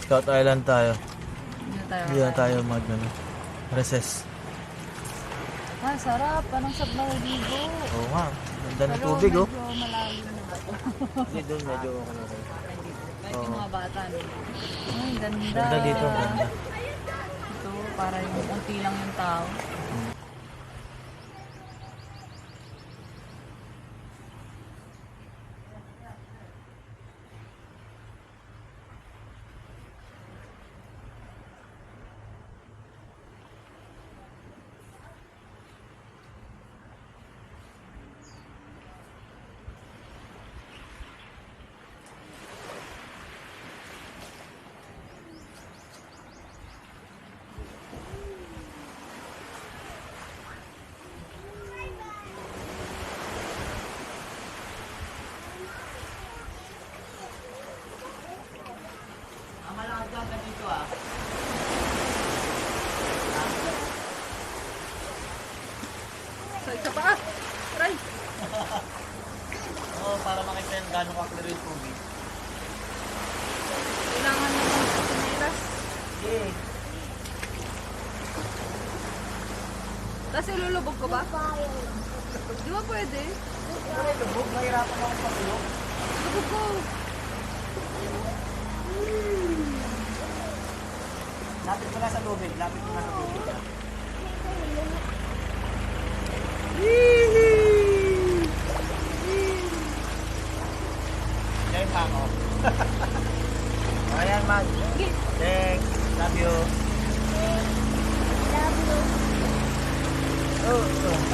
Scout Island tayo. Hindi na tayo. Recess. Ah, sarap. Parang sab na ligo. Oo nga. Ganda ng tubig, oh. Medyo malalim na ba ito? Hindi doon, medyo okay. Kahit yung mga bata. Ay, ganda. Ganda dito, ganda. Ito, para yung unti lang yung tao. Sa isa pa! Try! Oo, para makita yung gano'ng ka-clear yung tubig. Kailangan mo ng sinilas. Okay. Kasi lulubog ko ba? Di ba pwede? Ay, lubog. Mahirapan ako pag-ulog. Lubog ko! Lapit mo na sa tubig. Lapit mo na sa tubig. Diyan pa ako. Ayan, man. Thanks. Love you. Love you. Oh.